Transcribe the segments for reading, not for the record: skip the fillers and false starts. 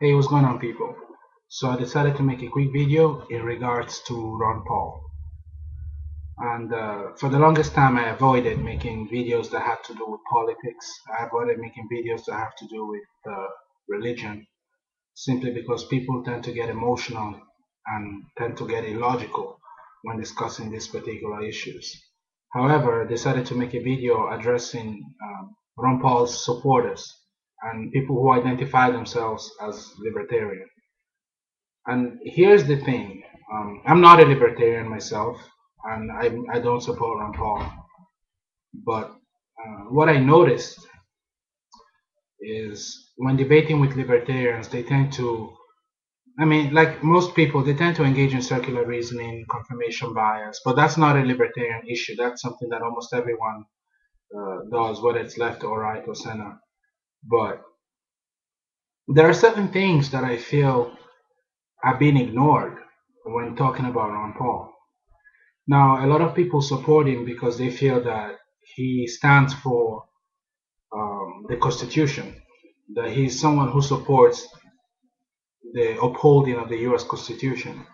Hey, what's going on, people? So I decided to make a quick video in regards to Ron Paul. And for the longest time, I avoided making videos that had to do with politics. I avoided making videos that have to do with religion, simply because people tend to get emotional and tend to get illogical when discussing these particular issues. However, I decided to make a video addressing Ron Paul's supporters and people who identify themselves as libertarian. And here's the thing, I'm not a libertarian myself, and I don't support Ron Paul. But what I noticed is when debating with libertarians, they tend to, I mean, like most people, they tend to engage in circular reasoning, confirmation bias, but that's not a libertarian issue. That's something that almost everyone does, whether it's left or right or center. But there are certain things that I feel are being ignored when talking about Ron Paul. Now, a lot of people support him because they feel that he stands for the Constitution, that he's someone who supports the upholding of the U.S. Constitution,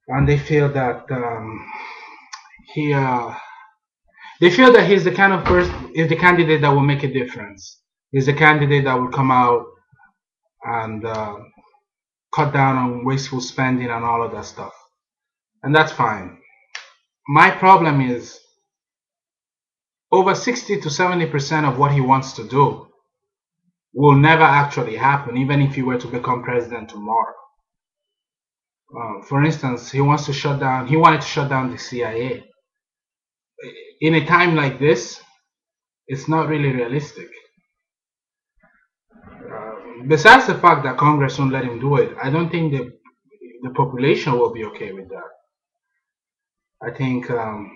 and they feel that he, they feel that he's the kind of person, is the candidate that will make a difference. He's the candidate that will come out and cut down on wasteful spending and all of that stuff, and that's fine. My problem is over 60 to 70% of what he wants to do will never actually happen, even if he were to become president tomorrow. For instance, he wanted to shut down the CIA. In a time like this, it's not really realistic. Besides the fact that Congress won't let him do it, I don't think the population will be okay with that. I think, I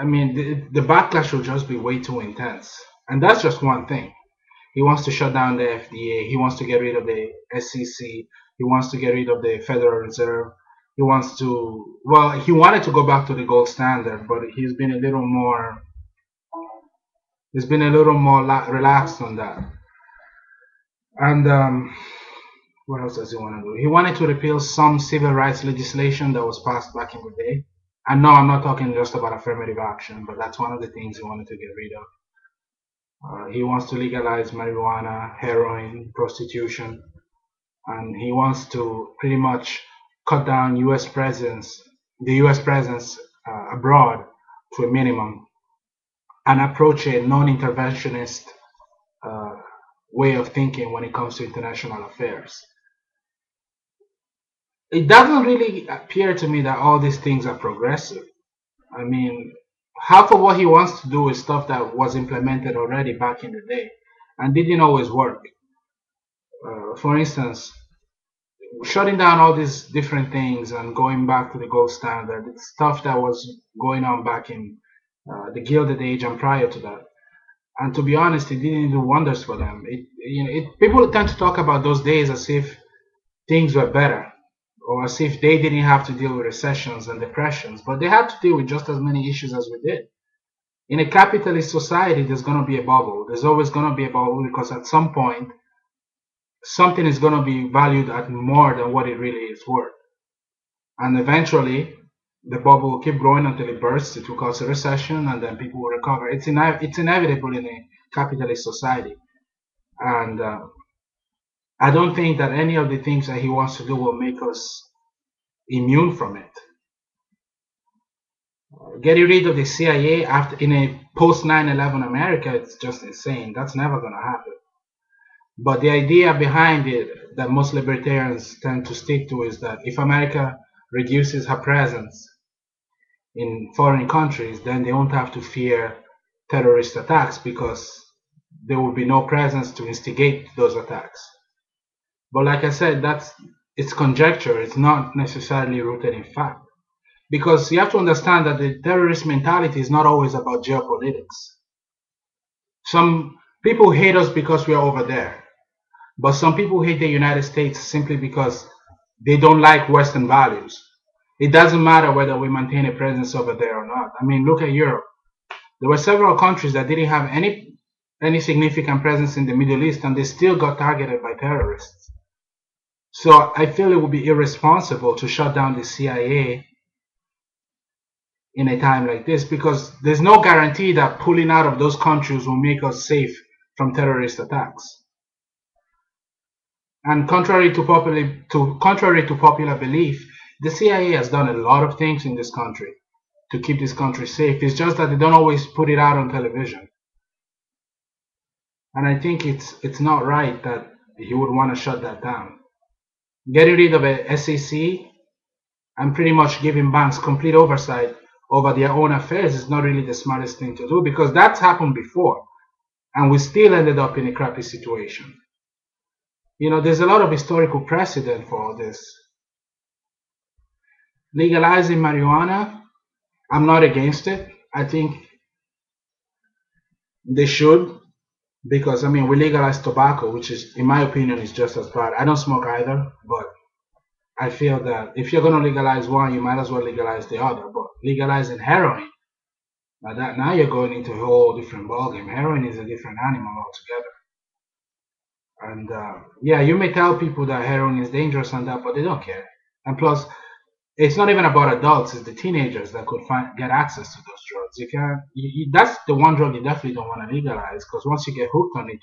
mean, the backlash will just be way too intense. And that's just one thing. He wants to shut down the FDA. He wants to get rid of the SEC. He wants to get rid of the Federal Reserve. He wants to, well, he wanted to go back to the gold standard, but he's been a little more relaxed on that. And what else does he want to do? He wanted to repeal some civil rights legislation that was passed back in the day. And no, I'm not talking just about affirmative action, but that's one of the things he wanted to get rid of. He wants to legalize marijuana, heroin, prostitution, and he wants to pretty much cut down the U.S. presence abroad to a minimum, and approach a non-interventionist uh, way of thinking when it comes to international affairs. It doesn't really appear to me that all these things are progressive. I mean, half of what he wants to do is stuff that was implemented already back in the day and didn't always work. For instance, shutting down all these different things and going back to the gold standard, it's stuff that was going on back in the Gilded Age and prior to that. And to be honest, it didn't do wonders for them. People tend to talk about those days as if things were better, or as if they didn't have to deal with recessions and depressions, but they had to deal with just as many issues as we did. In a capitalist society, there's going to be a bubble. There's always going to be a bubble because at some point, something is going to be valued at more than what it really is worth. And eventually, the bubble will keep growing until it bursts. It will cause a recession, and then people will recover. It's inevitable in a capitalist society. And I don't think that any of the things that he wants to do will make us immune from it. Getting rid of the CIA after in a post 9/11 America, it's just insane. That's never going to happen. But the idea behind it that most libertarians tend to stick to is that if America reduces her presence in foreign countries, then they won't have to fear terrorist attacks because there will be no presence to instigate those attacks. But like I said, it's conjecture. It's not necessarily rooted in fact. Because you have to understand that the terrorist mentality is not always about geopolitics. Some people hate us because we are over there. But some people hate the United States simply because they don't like Western values. It doesn't matter whether we maintain a presence over there or not. I mean, look at Europe. There were several countries that didn't have any any significant presence in the Middle East, and they still got targeted by terrorists. So I feel it would be irresponsible to shut down the CIA in a time like this, because there's no guarantee that pulling out of those countries will make us safe from terrorist attacks. And contrary to popular belief, the CIA has done a lot of things in this country to keep this country safe. It's just that they don't always put it out on television. And I think it's not right that you would want to shut that down. Getting rid of a SEC and pretty much giving banks complete oversight over their own affairs is not really the smartest thing to do, because that's happened before and we still ended up in a crappy situation. There's a lot of historical precedent for all this. Legalizing marijuana, I'm not against it. I think they should, because we legalized tobacco, which is, in my opinion, is just as bad. I don't smoke either, but I feel that if you're going to legalize one, you might as well legalize the other. But legalizing heroin, now you're going into a whole different ballgame. Heroin is a different animal altogether. And yeah, you may tell people that heroin is dangerous and that, but they don't care. And plus, it's not even about adults; it's the teenagers that could get access to those drugs. You can't. That's the one drug you definitely don't want to legalize, because once you get hooked on it,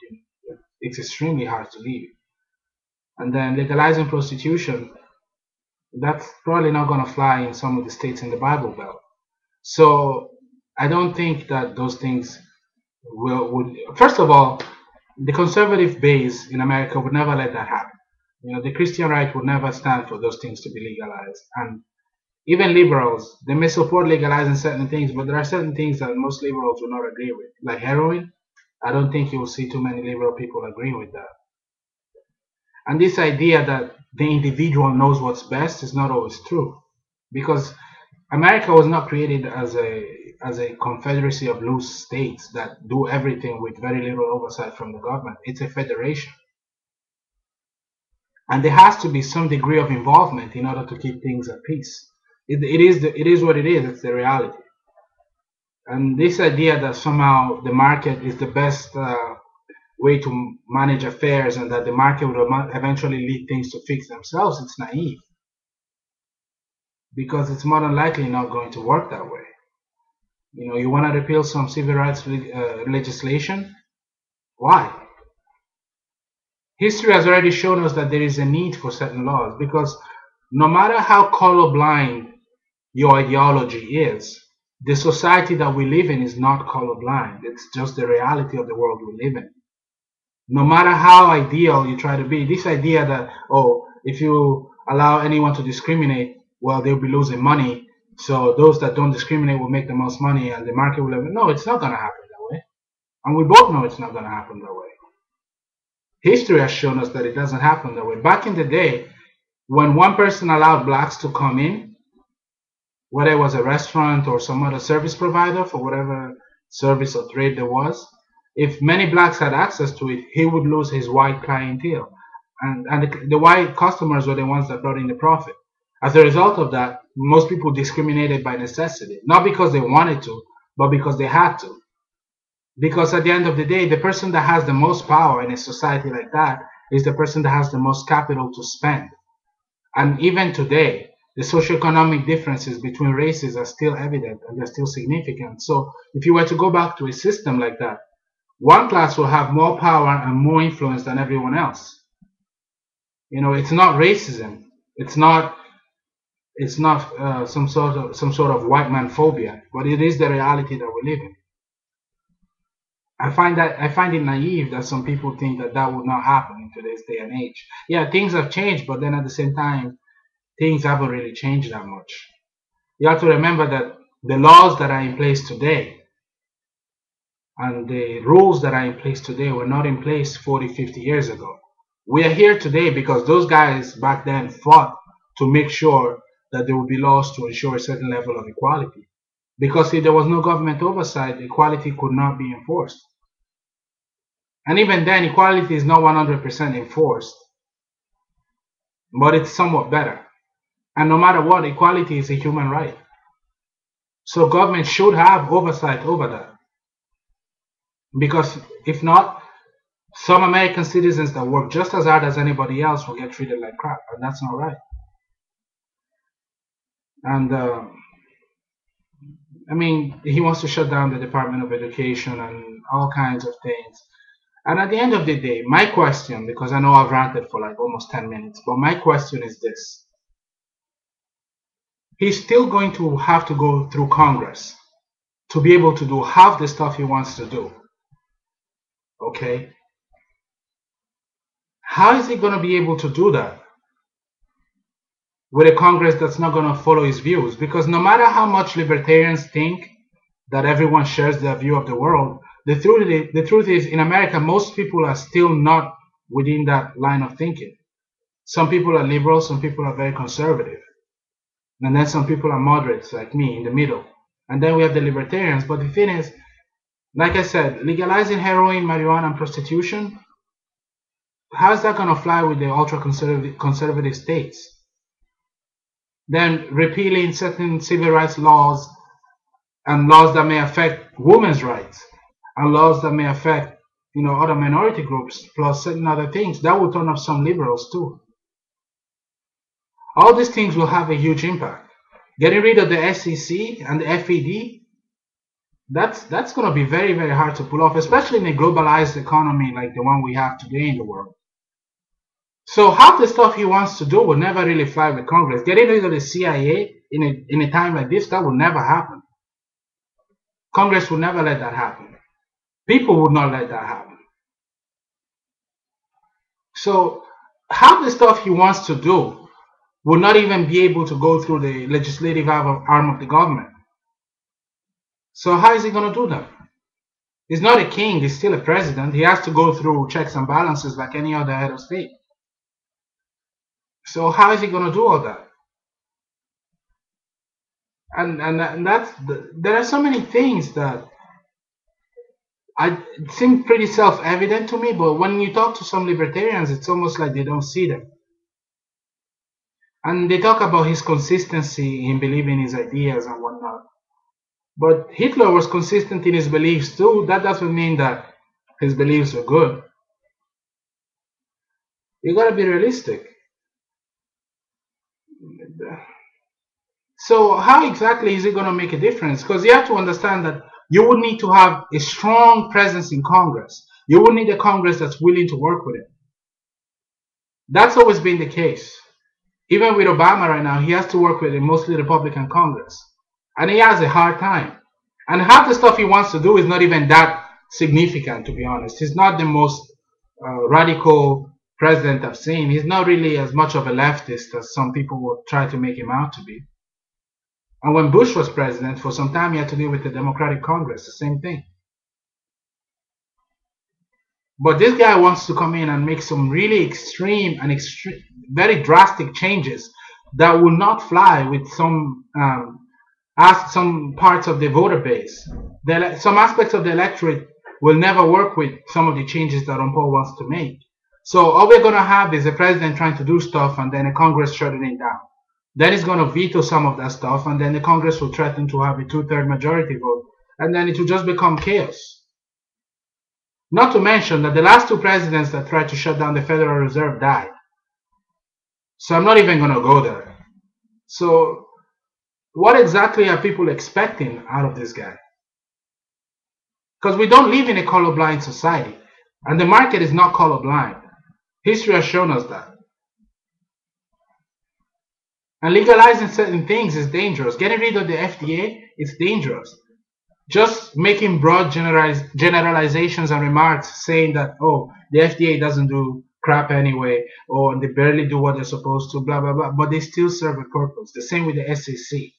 it's extremely hard to leave. And then legalizing prostitution, that's probably not going to fly in some of the states in the Bible Belt. So I don't think that those things would. First of all, the conservative base in America would never let that happen. The Christian right would never stand for those things to be legalized. And even liberals, they may support legalizing certain things, but there are certain things that most liberals will not agree with. Like heroin, I don't think you will see too many liberal people agreeing with that. And this idea that the individual knows what's best is not always true, because America was not created as a confederacy of loose states that do everything with very little oversight from the government. It's a federation. And there has to be some degree of involvement in order to keep things at peace. It is what it is. It's the reality. And this idea that somehow the market is the best way to manage affairs, and that the market will eventually lead things to fix themselves, it's naive. Because it's more than likely not going to work that way. You want to repeal some civil rights legislation? Why? History has already shown us that there is a need for certain laws, because no matter how colorblind your ideology is, the society that we live in is not colorblind. It's just the reality of the world we live in. No matter how ideal you try to be, this idea that, if you allow anyone to discriminate, well, they'll be losing money, so those that don't discriminate will make the most money and the market will no, it's not going to happen that way. And we both know it's not going to happen that way. History has shown us that it doesn't happen that way. Back in the day, when one person allowed blacks to come in, whether it was a restaurant or some other service provider for whatever service or trade there was, if many blacks had access to it, he would lose his white clientele. And the white customers were the ones that brought in the profit. As a result of that, most people discriminated by necessity, not because they wanted to, but because they had to. Because at the end of the day, the person that has the most power in a society like that is the person that has the most capital to spend. And even today, the socioeconomic differences between races are still evident and they're still significant. So if you were to go back to a system like that, one class will have more power and more influence than everyone else. It's not racism. It's not some sort of white man phobia, but it is the reality that we live in. I find it naive that some people think that would not happen in today's day and age. Yeah, things have changed, but then at the same time, things haven't really changed that much. You have to remember that the laws that are in place today and the rules that are in place today were not in place 40, 50 years ago. We are here today because those guys back then fought to make sure that there would be laws to ensure a certain level of equality. Because if there was no government oversight, equality could not be enforced. And even then, equality is not 100% enforced, but it's somewhat better. And no matter what, equality is a human right. So government should have oversight over that. Because if not, some American citizens that work just as hard as anybody else will get treated like crap, and that's not right. And I mean, he wants to shut down the Department of Education and all kinds of things. And at the end of the day, my question, because I know I've ranted for like almost 10 minutes, but my question is this. He's still going to have to go through Congress to be able to do half the stuff he wants to do. Okay? How is he going to be able to do that with a Congress that's not going to follow his views? Because no matter how much libertarians think that everyone shares their view of the world, the truth is, in America, most people are still not within that line of thinking. Some people are liberal, some people are very conservative. And then some people are moderates, like me, in the middle. And then we have the libertarians. But the thing is, like I said, legalizing heroin, marijuana, and prostitution, how's that going to fly with the ultra-conservative states? Then repealing certain civil rights laws and laws that may affect women's rights and laws that may affect, other minority groups, plus certain other things, that will turn off some liberals too. All these things will have a huge impact. Getting rid of the SEC and the FED, that's going to be very, very hard to pull off, especially in a globalized economy like the one we have today in the world. So half the stuff he wants to do will never really fly with Congress. Getting rid of the CIA in a time like this, that will never happen. Congress will never let that happen. People would not let that happen. So half the stuff he wants to do will not even be able to go through the legislative arm of the government. So how is he going to do that? He's not a king, he's still a president. He has to go through checks and balances like any other head of state. So how is he going to do all that? And there are so many things that seem pretty self-evident to me, but when you talk to some libertarians, it's almost like they don't see them. And they talk about his consistency in believing his ideas and whatnot. But Hitler was consistent in his beliefs too. That doesn't mean that his beliefs were good. You gotta be realistic. So how exactly is it gonna make a difference? Because you have to understand that you would need to have a strong presence in Congress. You would need a Congress that's willing to work with it. That's always been the case. Even with Obama right now, he has to work with a mostly Republican Congress. And he has a hard time. And half the stuff he wants to do is not even that significant, to be honest. He's not the most radical president I've seen. He's not really as much of a leftist as some people will try to make him out to be. And when Bush was president, for some time he had to deal with the Democratic Congress, the same thing. But this guy wants to come in and make some really extreme and very drastic changes that will not fly with some parts of the voter base. Some aspects of the electorate will never work with some of the changes that Ron Paul wants to make. So all we're going to have is a president trying to do stuff and then a Congress shutting it down. Then he's going to veto some of that stuff, and then the Congress will threaten to have a 2/3 majority vote, and then it will just become chaos. Not to mention that the last two presidents that tried to shut down the Federal Reserve died. So I'm not even going to go there. So what exactly are people expecting out of this guy? Because we don't live in a colorblind society, and the market is not colorblind. History has shown us that. And legalizing certain things is dangerous. Getting rid of the FDA is dangerous. Just making broad generalizations and remarks saying that, oh, the FDA doesn't do crap anyway, or they barely do what they're supposed to, blah, blah, blah, but they still serve a purpose. The same with the SEC.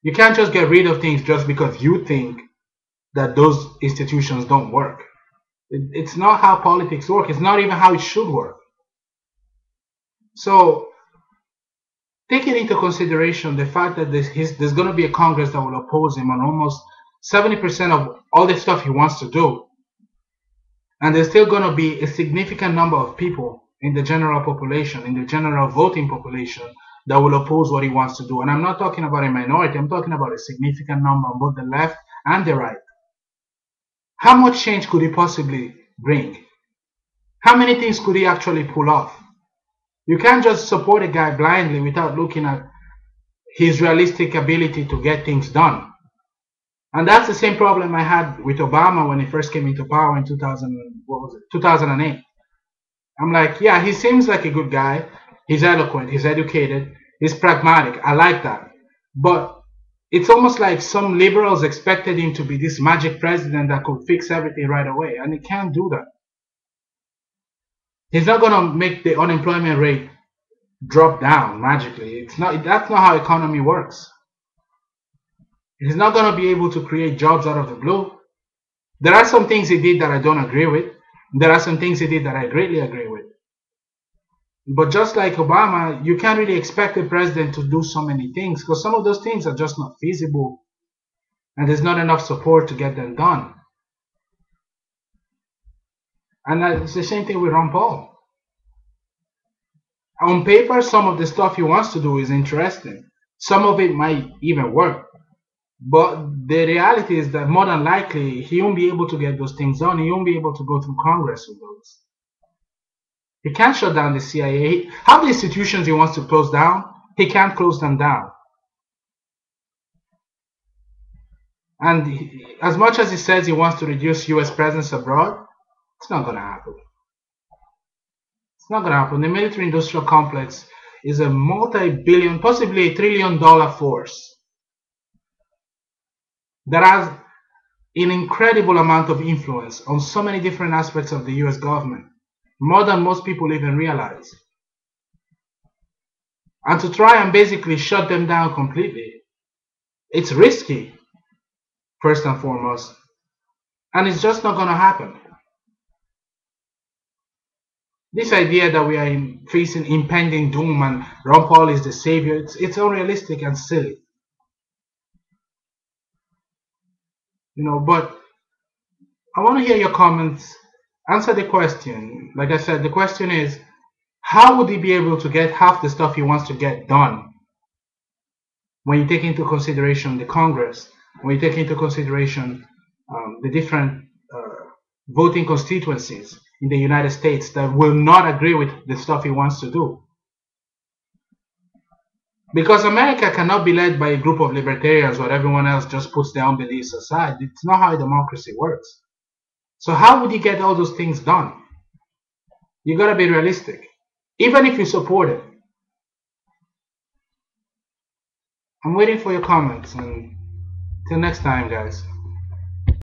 You can't just get rid of things just because you think that those institutions don't work. It's not how politics work. It's not even how it should work. So, taking into consideration the fact that there's going to be a Congress that will oppose him on almost 70% of all the stuff he wants to do, and there's still going to be a significant number of people in the general population, in the general voting population, that will oppose what he wants to do. And I'm not talking about a minority, I'm talking about a significant number on both the left and the right. How much change could he possibly bring? How many things could he actually pull off? You can't just support a guy blindly without looking at his realistic ability to get things done. And that's the same problem I had with Obama when he first came into power in 2000, what was it, 2008. I'm like, yeah, he seems like a good guy. He's eloquent, he's educated, he's pragmatic. I like that. But it's almost like some liberals expected him to be this magic president that could fix everything right away, and he can't do that. He's not going to make the unemployment rate drop down magically. That's not how economy works. He's not going to be able to create jobs out of the blue. There are some things he did that I don't agree with. There are some things he did that I greatly agree with. But just like Obama, you can't really expect the president to do so many things because some of those things are just not feasible and there's not enough support to get them done. And it's the same thing with Ron Paul. On paper, some of the stuff he wants to do is interesting. Some of it might even work. But the reality is that more than likely, he won't be able to get those things done. He won't be able to go through Congress with those. He can't shut down the CIA. Half the institutions he wants to close down, he can't close them down. And as much as he says he wants to reduce U.S. presence abroad, it's not going to happen. It's not going to happen. The military-industrial complex is a multi-billion, possibly $1 trillion force that has an incredible amount of influence on so many different aspects of the US government, more than most people even realize. And to try and basically shut them down completely, it's risky, first and foremost, and it's just not going to happen. This idea that we are facing impending doom and Ron Paul is the savior, it's unrealistic and silly. But I want to hear your comments. Answer the question. Like I said, the question is, how would he be able to get half the stuff he wants to get done when you take into consideration the Congress, when you take into consideration the different voting constituencies in the United States that will not agree with the stuff he wants to do? Because America cannot be led by a group of libertarians where everyone else just puts their own beliefs aside. It's not how a democracy works. So how would he get all those things done? You gotta be realistic, even if you support it. I'm waiting for your comments, and till next time, guys.